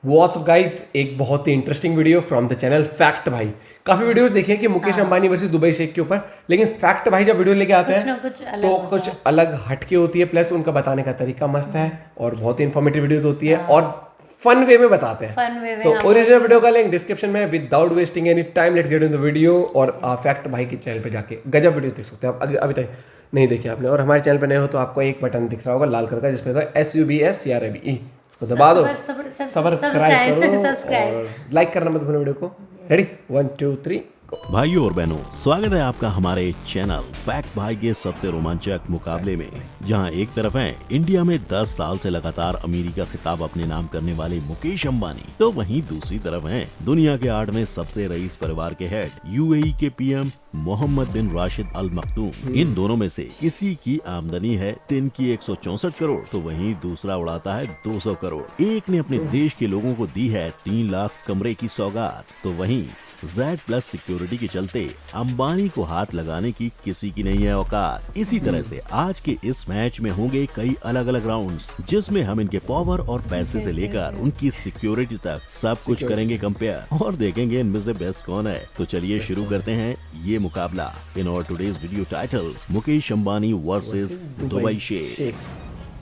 WhatsApp guys, एक बहुत ही interesting video from the channel fact भाई। काफी वीडियोस देखे कि मुकेश अंबानी वर्सेस दुबई शेख के ऊपर, लेकिन फैक्ट भाई जब वीडियो लेके आते कुछ ना हैं कुछ अलग तो होता कुछ है। अलग हटके होती है। प्लस उनका बताने का तरीका मस्त है और बहुत ही इन्फॉर्मेटिव वीडियोस होती है और फन वे में बताते हैं। फन वे में तो हम ओरिजिनल वीडियो का लिंक डिस्क्रिप्शन में। Without wasting any time let's get in the video. और फैक्ट भाई के चैनल पे जाके गजब वीडियो देख सकते हैं आप। अभी तक नहीं देखी आपने और हमारे चैनल पे नए हो तो आपको एक बटन दिख रहा होगा लाल कलर का जिसमें SUBSCRABE, उसको दबा दो, सब्सक्राइब करो सब्सक्राइब। और लाइक करना मत भूलो वीडियो को। रेडी 1 2 3 भाइयों और बहनों, स्वागत है आपका हमारे चैनल फैक्ट भाई के सबसे रोमांचक मुकाबले में, जहां एक तरफ हैं इंडिया में 10 साल से लगातार अमीरी का खिताब अपने नाम करने वाले मुकेश अंबानी, तो वहीं दूसरी तरफ हैं दुनिया के 8वें सबसे रईस परिवार के हेड UAE के PM मोहम्मद बिन राशिद अल मखदूम। इन दोनों में से किसी की आमदनी है दिन की 164 करोड़, तो वहीं दूसरा उड़ाता है 200 करोड़। एक ने अपने देश के लोगों को दी है 3 लाख कमरे की सौगात, तो वहीं Z+ सिक्योरिटी के चलते अंबानी को हाथ लगाने की किसी की नहीं है औकात। इसी तरह से आज के इस मैच में होंगे कई अलग अलग राउंड्स, जिसमें हम इनके पावर और पैसे से लेकर उनकी सिक्योरिटी तक सब कुछ करेंगे कंपेयर और देखेंगे इनमें से बेस्ट कौन है। तो चलिए शुरू करते हैं ये मुकाबला। इन और today's video title, Mukesh Ambani versus Dubai शेख।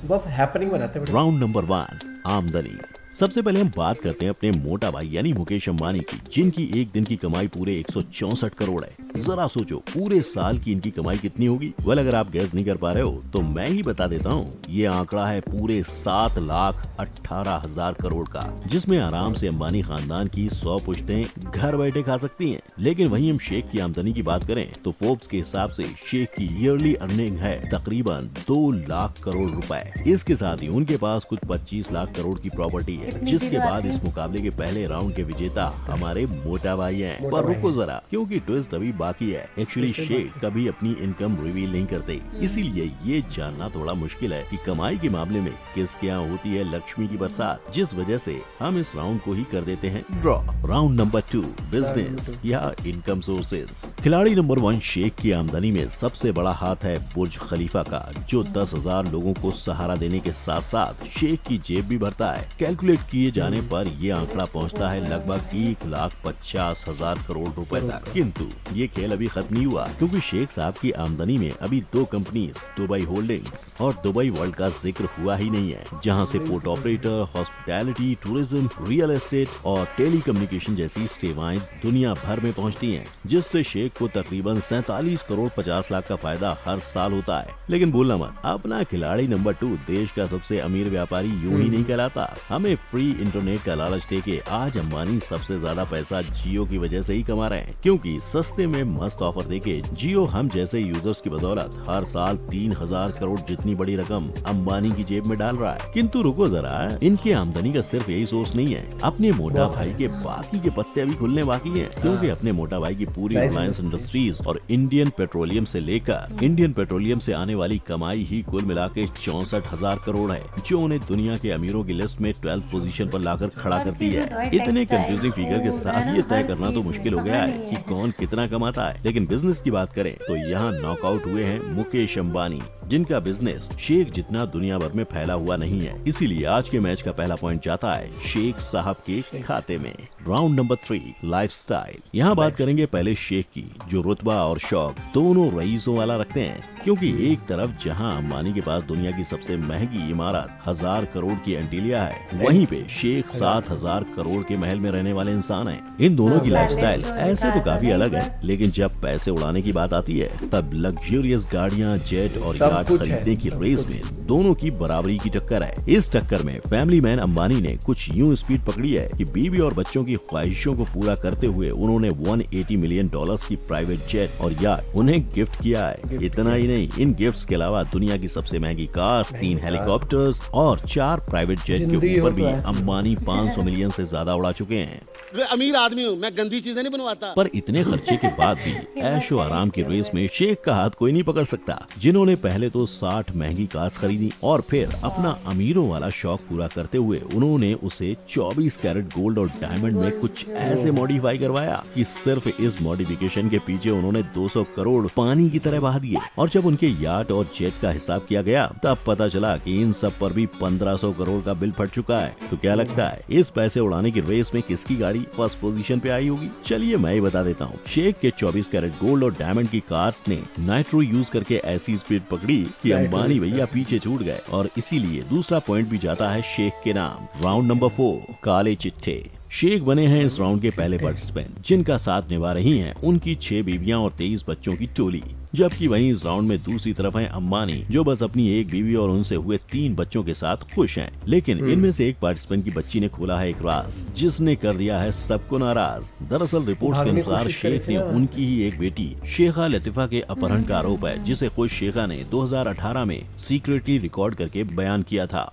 बस हैपनिंग बनाते हैं। राउंड नंबर 1, आमदनी। सबसे पहले हम बात करते हैं अपने मोटा भाई यानी मुकेश अंबानी की, जिनकी एक दिन की कमाई पूरे 164 करोड़ है। जरा सोचो पूरे साल की इनकी कमाई कितनी होगी। वेल, अगर आप गैस नहीं कर पा रहे हो तो मैं ही बता देता हूँ। ये आंकड़ा है पूरे 7,18,000 करोड़ का, जिसमें आराम से अंबानी खानदान की 100 पुश्तें घर बैठे खा सकती हैं। लेकिन वहीं हम शेख की आमदनी की बात करें तो फोर्ब्स के हिसाब से शेख की ईयरली अर्निंग है तकरीबन 2 लाख करोड़ रुपए। इसके साथ ही उनके पास कुछ 25 लाख करोड़ की प्रॉपर्टी है। जिसके बाद इस मुकाबले के पहले राउंड के विजेता हमारे मोटा भाई हैं। पर रुको जरा, क्योंकि ट्विस्ट अभी बाकी है। एक्चुअली शेख कभी अपनी इनकम रिवील नहीं करते, इसीलिए ये जानना थोड़ा मुश्किल है कि कमाई के मामले में किसके यहाँ होती है लक्ष्मी की बरसात, जिस वजह से हम इस राउंड को ही कर देते हैं ड्रॉ। राउंड नंबर 2, बिजनेस या इनकम सोर्सेज। खिलाड़ी नंबर 1 शेख की आमदनी में सबसे बड़ा हाथ है बुर्ज खलीफा का, जो 10,000 लोगों को सहारा देने के साथ साथ शेख की जेब भी भरता है। कैलकुलेट किए जाने पर ये आंकड़ा पहुंचता है लगभग 1,50,000 करोड़ रुपए तक। किंतु ये खेल अभी खत्म नहीं हुआ, क्योंकि शेख साहब की आमदनी में अभी 2 कंपनीज दुबई होल्डिंग्स और दुबई वर्ल्ड का जिक्र हुआ ही नहीं है, जहां से port operator, hospitality, tourism, real estate और टेलीकम्युनिकेशन जैसी सेवाएं दुनिया भर में पहुंचती हैं, जिससे शेख को तकरीबन 47 करोड़ 50 लाख का फायदा हर साल होता है। लेकिन भूलना मत, अपना खिलाड़ी नंबर 2 देश का सबसे अमीर व्यापारी यूं ही नहीं कहलाता। हमें फ्री इंटरनेट का लालच देके आज अंबानी सबसे ज्यादा पैसा जियो की वजह से ही कमा रहे हैं, क्योंकि सस्ते में मस्त ऑफर देके जियो हम जैसे यूजर्स की बदौलत हर साल 3,000 करोड़ जितनी बड़ी रकम अंबानी की जेब में डाल रहा है। किंतु रुको जरा, इनकी आमदनी का सिर्फ यही सोर्स नहीं है। अपने मोटा भाई के बाकी के पत्ते अभी खुलने बाकी हैं, क्योंकि अपने मोटा भाई की पूरी रिलायंस इंडस्ट्रीज और इंडियन पेट्रोलियम से लेकर इंडियन पेट्रोलियम से आने वाली कमाई ही कुल मिला के 64,000 करोड़ है, जो उन्हें दुनिया के अमीरों की लिस्ट में 12th पोजीशन पर लाकर खड़ा करती है। इतने कंफ्यूजिंग फिगर के साथ ये तय करना तो मुश्किल हो गया है कि कौन कितना कमाता है। लेकिन बिजनेस की बात करें तो यहाँ नॉकआउट हुए हैं मुकेश अंबानी, जिनका बिजनेस शेख जितना दुनिया भर में फैला हुआ नहीं है। इसीलिए आज के मैच का पहला पॉइंट जाता है शेख साहब के खाते में। Round number 3, lifestyle. यहाँ बात करेंगे पहले शेख की, जो रुतबा और शौक दोनों रईसों वाला रखते हैं, क्योंकि एक तरफ जहाँ अंबानी के पास दुनिया की सबसे महंगी इमारत 1000 करोड़ की एंटीलिया है, वहीं पे शेख 7,000 करोड़ के महल में रहने वाले इंसान हैं। इन दोनों की लाइफस्टाइल ऐसे तो काफी अलग है, लेकिन जब पैसे उड़ाने की बात आती है तब लग्जरियस गाड़ियाँ, जेट और यार्ड खरीदने की रेस में दोनों की बराबरी की टक्कर है। इस टक्कर में फैमिली मैन अंबानी ने कुछ यूं स्पीड पकड़ी है कि बीवी और बच्चों की ख्वाहिशों को पूरा करते हुए उन्होंने $180 मिलियन की प्राइवेट जेट और यार्ड उन्हें गिफ्ट किया है। इतना ही नहीं, इन गिफ्ट्स के अलावा दुनिया की सबसे महंगी कार्स, 3 हेलीकॉप्टर्स और 4 प्राइवेट जेट के ऊपर भी अंबानी 500 मिलियन से ज्यादा उड़ा चुके हैं। अमीर आदमी हूँ, मैं गंदी चीजें नहीं बनवाता। पर इतने खर्चे के बाद भी ऐशो आराम की रेस में शेख का हाथ कोई नहीं पकड़ सकता, जिन्होंने पहले तो 60 महंगी कार्स खरीदी और फिर अपना अमीरों वाला शौक पूरा करते हुए उन्होंने उसे 24 कैरेट गोल्ड और डायमंड में ने कुछ ऐसे मॉडिफाई करवाया कि सिर्फ इस मॉडिफिकेशन के पीछे उन्होंने 200 करोड़ पानी की तरह बहा दिए। और जब उनके याट और जेट का हिसाब किया गया तब पता चला कि इन सब पर भी 1500 करोड़ का बिल फट चुका है। तो क्या लगता है इस पैसे उड़ाने की रेस में किसकी गाड़ी फर्स्ट पोजीशन पे आई होगी? चलिए मैं ही बता देता हूँ। शेख के 24 कैरेट गोल्ड और डायमंड की कार्स ने नाइट्रो यूज करके ऐसी स्पीड पकड़ी कि अंबानी भैया पीछे छूट गए, और इसीलिए दूसरा पॉइंट भी जाता है शेख के नाम। राउंड नंबर 4, काले चिट्ठे। शेख बने हैं इस राउंड के पहले पार्टिसिपेंट, जिनका साथ निभा रही हैं उनकी 6 बीवियां और 23 बच्चों की टोली। जबकि वहीं इस राउंड में दूसरी तरफ हैं अंबानी, जो बस अपनी एक बीवी और उनसे हुए 3 बच्चों के साथ खुश हैं। लेकिन इनमें से एक पार्टिसिपेंट की बच्ची ने खोला है एक राज, जिसने कर दिया है सबको नाराज। दरअसल रिपोर्ट्स के अनुसार शेख ने उनकी ही एक बेटी शेखा लतीफा के अपहरण का आरोप है, जिसे खुद शेखा ने 2018 में सीक्रेटली रिकॉर्ड करके बयान किया था।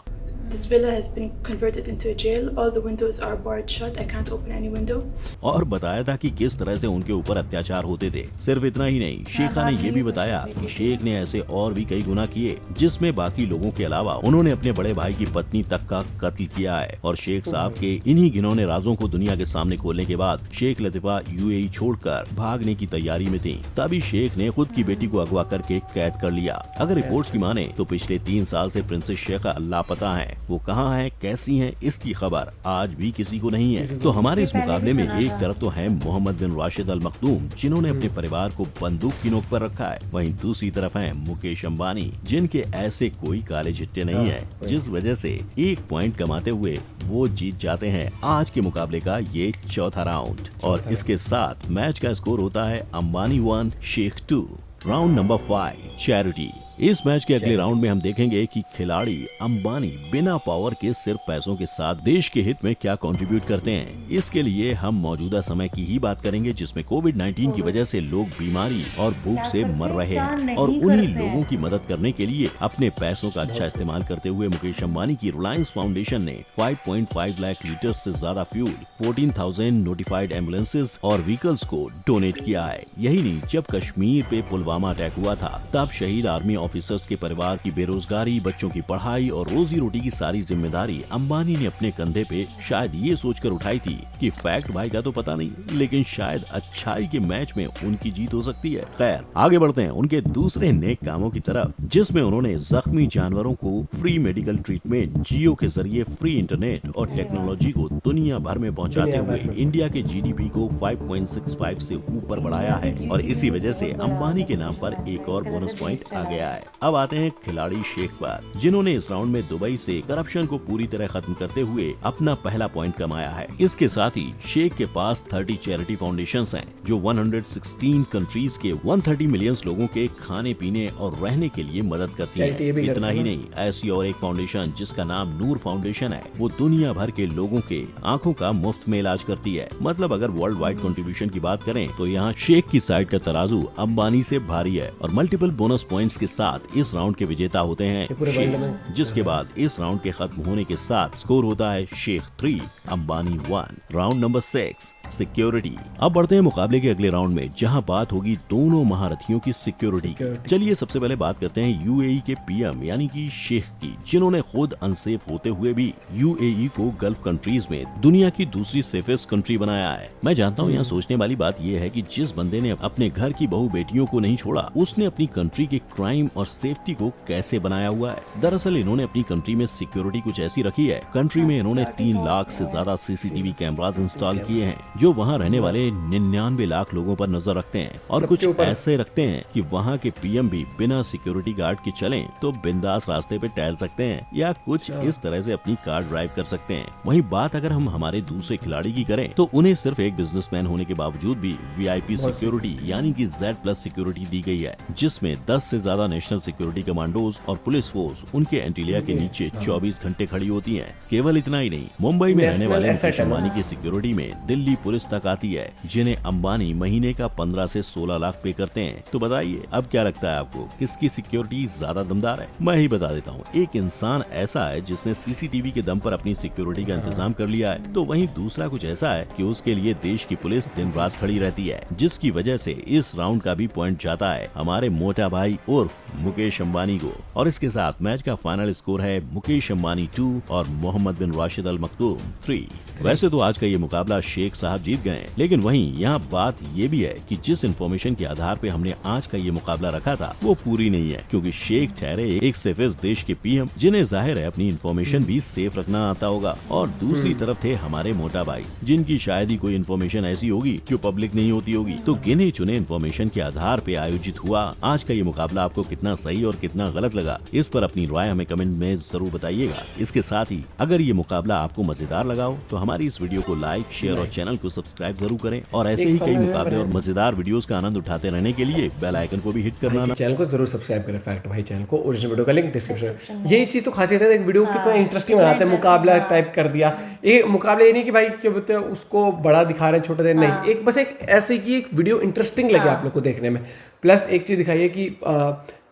This villa has been converted into a jail. All the windows are barred shut. I can't open any window. और बताया था कि किस तरह से उनके ऊपर अत्याचार होते थे। सिर्फ इतना ही नहीं, शेखा ने ये भी बताया कि शेख ने ऐसे और भी कई गुनाह किए, जिसमें बाकी लोगों के अलावा उन्होंने अपने बड़े भाई की पत्नी तक का कत्ल किया है। और शेख साहब के इन्हीं घिनौने राजों को दुनिया के सामने खोलने के बाद शेख लतीफा UAE छोड़कर भागने की तैयारी में थी। तभी शेख ने खुद की बेटी को अगवा करके कैद कर लिया। अगर रिपोर्ट्स की माने तो पिछले 3 साल से प्रिंसेस शेखा लापता है। वो कहाँ है, कैसी हैं, इसकी खबर आज भी किसी को नहीं है। तो हमारे इस मुकाबले में एक तरफ तो है मोहम्मद बिन राशिद अल मखदूम, जिन्होंने अपने परिवार को बंदूक की नोक पर रखा है। वहीं दूसरी तरफ है मुकेश अंबानी, जिनके ऐसे कोई काले चिट्टे नहीं है, जिस वजह से 1 पॉइंट कमाते हुए वो जीत जाते हैं आज के मुकाबले का ये चौथा राउंड। और इसके साथ मैच का स्कोर होता है अंबानी 1 शेख 2। Round number 5, charity. इस मैच के अगले राउंड में हम देखेंगे कि खिलाड़ी अंबानी बिना पावर के सिर्फ पैसों के साथ देश के हित में क्या कंट्रीब्यूट करते हैं। इसके लिए हम मौजूदा समय की ही बात करेंगे, जिसमें कोविड-19 की वजह से लोग बीमारी और भूख से मर रहे हैं, और उन्हीं लोगों की मदद करने के लिए अपने पैसों का अच्छा इस्तेमाल करते हुए मुकेश अंबानी की रिलायंस फाउंडेशन ने 5.5 लाख लीटर से ज्यादा फ्यूल, 14,000 नोटिफाइड एम्बुलेंसेज और व्हीकल्स को डोनेट किया है। यही नहीं, जब कश्मीर पे पुलवामा अटैक हुआ था तब शहीद आर्मी ऑफिसर्स के परिवार की बेरोजगारी, बच्चों की पढ़ाई और रोजी रोटी की सारी जिम्मेदारी अंबानी ने अपने कंधे पे शायद ये सोचकर उठाई थी कि फैक्ट भाई का तो पता नहीं, लेकिन शायद अच्छाई के मैच में उनकी जीत हो सकती है। खैर आगे बढ़ते हैं उनके दूसरे नेक कामों की तरफ, जिसमें उन्होंने जख्मी जानवरों को फ्री मेडिकल ट्रीटमेंट, जियो के जरिए फ्री इंटरनेट और टेक्नोलॉजी को दुनिया भर में पहुंचाते हुए इंडिया के GDP को 5.65 से ऊपर बढ़ाया है। और इसी वजह से अंबानी के नाम पर एक और बोनस पॉइंट आ गया है। अब आते हैं खिलाड़ी शेख पर, जिन्होंने इस राउंड में दुबई से करप्शन को पूरी तरह खत्म करते हुए अपना पहला पॉइंट कमाया है। इसके साथ ही शेख के पास 30 चैरिटी फाउंडेशंस हैं, जो 116 कंट्रीज के 130 मिलियन लोगों के खाने पीने और रहने के लिए मदद करती है। इतना ही नहीं, ऐसी और एक फाउंडेशन जिसका नाम नूर फाउंडेशन है, वो दुनिया भर के लोगों के आंखों का मुफ्त में इलाज करती है। मतलब अगर वर्ल्ड वाइड कंट्रीब्यूशन की बात करें तो यहाँ शेख की साइड का तराजू अंबानी से भारी है। और मल्टीपल बोनस पॉइंट्स के साथ इस राउंड के विजेता होते हैं शेख, जिसके बाद इस राउंड के खत्म होने के साथ स्कोर होता है शेख 3 अंबानी 1। Round number 6, security. अब बढ़ते हैं मुकाबले के अगले राउंड में, जहां बात होगी दोनों महारथियों की सिक्योरिटी की। चलिए सबसे पहले बात करते हैं UAE के PM यानी कि शेख की, जिन्होंने खुद अनसेफ होते हुए भी UAE को गल्फ कंट्रीज में दुनिया की दूसरी सेफेस्ट कंट्री बनाया है। मैं जानता हूँ यहाँ सोचने वाली बात यह है कि जिस बंदे ने अपने घर की बहू बेटियों को नहीं छोड़ा, उसने अपनी कंट्री के क्राइम और सेफ्टी को कैसे बनाया हुआ है। दरअसल इन्होंने अपनी कंट्री में सिक्योरिटी कुछ ऐसी रखी है। कंट्री में इन्होंने 3 लाख से ज्यादा CCTV कैमरास इंस्टॉल किए हैं, जो वहाँ रहने वाले 99 लाख लोगों पर नजर रखते हैं। और कुछ ऐसे रखते हैं कि वहाँ के PM भी बिना सिक्योरिटी गार्ड के चलें तो बिंदास रास्ते पे टहल सकते हैं, या कुछ इस तरह से अपनी कार ड्राइव कर सकते हैं। वहीं बात अगर हम हमारे दूसरे खिलाड़ी की करें तो उन्हें सिर्फ एक बिजनेसमैन होने के बावजूद भी VIP सिक्योरिटी यानी कि Z+ सिक्योरिटी दी गई है, जिसमें 10 से ज्यादा नेशनल सिक्योरिटी कमांडोज और पुलिस फोर्स उनके एंटीलिया के नीचे 24 घंटे खड़ी होती है। केवल इतना ही नहीं, मुंबई में रहने वाले मुकेश अंबानी की सिक्योरिटी में दिल्ली पुलिस तक आती है, जिन्हें अंबानी महीने का 15 से 16 लाख पे करते हैं। तो बताइए अब क्या लगता है आपको, किसकी सिक्योरिटी ज्यादा दमदार है? मैं ही बता देता हूँ, एक इंसान ऐसा है जिसने CCTV के दम पर अपनी सिक्योरिटी का इंतजाम कर लिया है, तो वहीं दूसरा कुछ ऐसा है कि उसके लिए देश की पुलिस दिन रात खड़ी रहती है, जिसकी वजह से इस राउंड का भी पॉइंट जाता है हमारे मोटा भाई उर्फ मुकेश अंबानी को। और इसके साथ मैच का फाइनल स्कोर है मुकेश अंबानी 2 और मोहम्मद बिन राशिद अल मखदूम 3। वैसे तो आज का ये मुकाबला शेख साहब जीत गए हैं, लेकिन वहीं यहाँ बात ये भी है कि जिस इन्फॉर्मेशन के आधार पे हमने आज का ये मुकाबला रखा था वो पूरी नहीं है, क्योंकि शेख ठहरे एक सेफेस्ट देश के पीएम, जिन्हें जाहिर है अपनी इन्फॉर्मेशन भी सेफ रखना आता होगा, और दूसरी तरफ थे हमारे मोटा भाई, जिनकी शायद ही कोई इन्फॉर्मेशन ऐसी होगी जो पब्लिक नहीं होती होगी। तो गिने चुने इन्फॉर्मेशन के आधार पे आयोजित हुआ आज का ये मुकाबला आपको कितना सही और कितना गलत लगा, इस पर अपनी राय हमें कमेंट में जरूर बताइएगा। इसके साथ ही अगर ये मुकाबला आपको मजेदार लगा हो तो हमारी इस वीडियो को लाइक, शेयर और चैनल को सब्सक्राइब जरूर करें, और ऐसे ही कई मुकाबले और मजेदार वीडियोस का आनंद उठाते रहने के लिए बेल आइकन को भी हिट करना ना। चैनल को जरूर सब्सक्राइब करें, फैक्ट भाई चैनल को, ओरिजिनल वीडियो का लिंक डिस्क्रिप्शन में। यही चीज तो खासियत है, एक वीडियो कितना इंटरेस्टिंग बनाते हैं, मुकाबला टाइप कर दिया। ये मुकाबला ये नहीं कि भाई क्या बोलते हैं उसको बड़ा दिखा रहे हैं छोटा दे, नहीं, एक बस एक ऐसे की एक वीडियो इंटरेस्टिंग लगे आप लोग को देखने में। प्लस एक चीज दिखाइए कि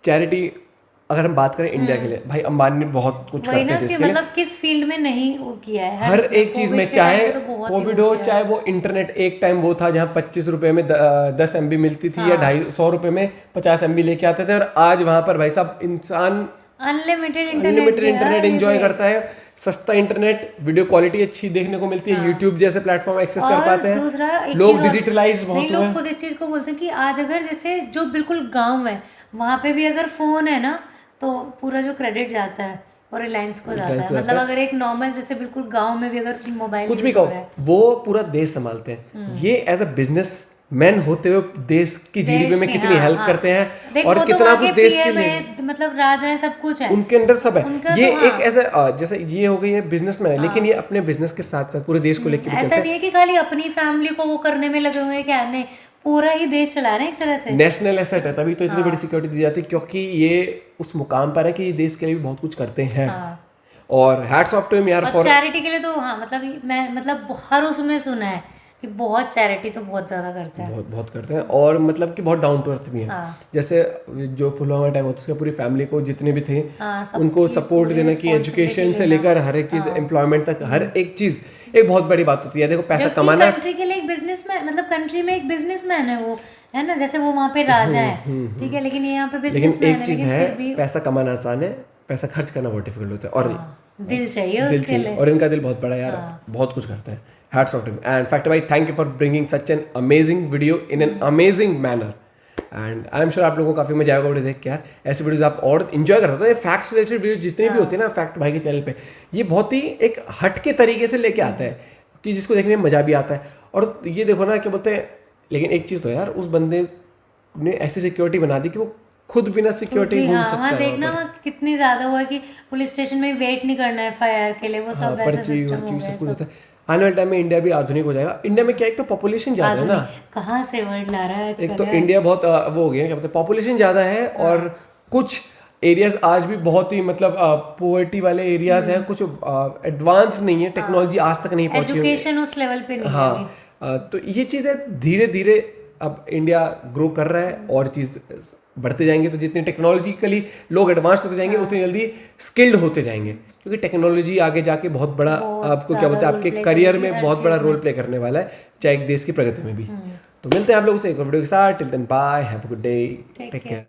चैरिटी अगर हम बात करें इंडिया के लिए, भाई अंबानी बहुत कुछ करते हैं इसके लिए, मतलब किस फील्ड में नहीं वो किया है हर एक चीज में, चाहे कोविड हो, चाहे वो इंटरनेट, एक टाइम वो था जहाँ 25 रुपए में 10 MB मिलती थी, या 250 रुपए में 50 MB लेके आते थे, और आज वहां पर भाई साहब इंसान अनलिमिटेड इंटरनेट एंजॉय करता है, सस्ता इंटरनेट, वीडियो क्वालिटी अच्छी देखने को मिलती है, यूट्यूब जैसे प्लेटफॉर्म एक्सेस कर पाते हैं, दूसरा लोग डिजिटलाइज बहुत हुए हैं। लोग खुद इस चीज को बोलते हैं कि आज अगर जैसे जो बिल्कुल गांव है वहां पे भी अगर फोन है ना तो पूरा जो क्रेडिट जाता है और रिलायंस को जाता है, मतलब अगर एक नॉर्मल जैसे बिल्कुल गांव में भी अगर मोबाइल कुछ भी कहो वो पूरा देश संभालते हैं। ये एज अ बिजनेस मैन होते हुए देश की जीडीपी में कितनी हेल्प करते हैं, और कितना कुछ देश के लिए, मतलब राजा है, सब कुछ है उनके अंदर, सब है। ये एक ऐसा जैसे ये हो गई है बिजनेसमैन, लेकिन ये अपने बिजनेस के साथ साथ पूरे देश को लेकर ऐसा नहीं है कि खाली अपनी फैमिली को वो करने में लगे हुए हैं, क्या नहीं, पूरा ही देश चला रहे हैं एक तरह से। नेशनल एसेट है, तभी तो इतनी बड़ी सिक्योरिटी दी जाती है, क्योंकि ये उस मुकाम पर है कि ये देश के लिए भी बहुत कुछ करते हैं। और हैट्स ऑफ टू हिम यार, और चैरिटी के लिए तो हाँ, मतलब मैं मतलब हर उसमें सुना है कि बहुत चैरिटी तो बहुत ज्यादा करते हैं, बहुत करते हैं, और मतलब कि बहुत डाउन टू अर्थ भी है। जैसे जो पुलवामा अटैक हुआ था उसके पूरी फैमिली को जितने भी थे उनको सपोर्ट देना, की एजुकेशन से लेकर हर एक चीज, एम्प्लॉयमेंट तक, हर एक चीज एक बहुत बड़ी बात होती है। देखो पैसा कमाना, कंट्री के लिए एक बिजनेसमैन, मतलब कंट्री में एक बिजनेसमैन है वो, है ना, जैसे वो वहाँ पे राजा है, ठीक है, लेकिन ये यहाँ पे बिजनेसमैन है। लेकिन एक चीज है, पैसा कमाना आसान है, पैसा खर्च करना बहुत डिफिकल्ट होता है, और दिल चाहिए उसके लिए, और इनका दिल बहुत बड़ा यार, बहुत कुछ करते हैं। Hats off to him. And fact भाई, thank you for bringing such an amazing video in an amazing manner, and I am sure आप लोगों को काफी मजा आएगा वीडियो देख के यार। ऐसे वीडियोस आप और एंजॉय कर सकते हो। ये फैक्ट रिलेटेड वीडियो जितने भी होते हैं ना फैक्ट भाई के चैनल पे, ये बहुत ही एक हट के तरीके से लेके आता है कि जिसको देखने में मजा भी आता है। और ये देखो ना क्या बोलते हैं, लेकिन एक चीज तो यार, उस बंदे ने ऐसी सिक्योरिटी बना दी कि वो खुद बिना सिक्योरिटी घूम सकता है। देखना वहाँ कितनी ज्यादा हुआ कि पुलिस स्टेशन में वेट नहीं करना है FIR के लिए, वो सब वैसा सिस्टम हो गया सब होता है। आने वाले टाइम में इंडिया भी आधुनिक हो जाएगा। इंडिया में क्या, एक तो पॉपुलेशन ज्यादा है ना, कहाँ से वर्ड ला रहा है, एक तो इंडिया बहुत वो हो गया, क्या बोलते हैं, पॉपुलेशन ज्यादा है, और कुछ एरियाज आज भी बहुत ही मतलब पोवर्टी वाले एरियाज हैं, कुछ एडवांस नहीं है, टेक्नोलॉजी आज तक नहीं पहुंची, एजुकेशन उस लेवल पे नहीं है। हाँ, तो ये चीज़ें धीरे धीरे अब इंडिया ग्रो कर रहा है, और चीज़ बढ़ते जाएंगे, तो जितनी टेक्नोलॉजिकली लोग एडवांस होते जाएंगे उतनी जल्दी स्किल्ड होते जाएंगे, क्योंकि टेक्नोलॉजी आगे जाके बहुत बड़ा आपको क्या बोलते हैं, आपके करियर में बहुत बड़ा रोल प्ले करने वाला है, चाहे एक देश की प्रगति में भी। तो मिलते हैं आप लोगों से एक वीडियो के साथ। Till then bye, have a good day, take care.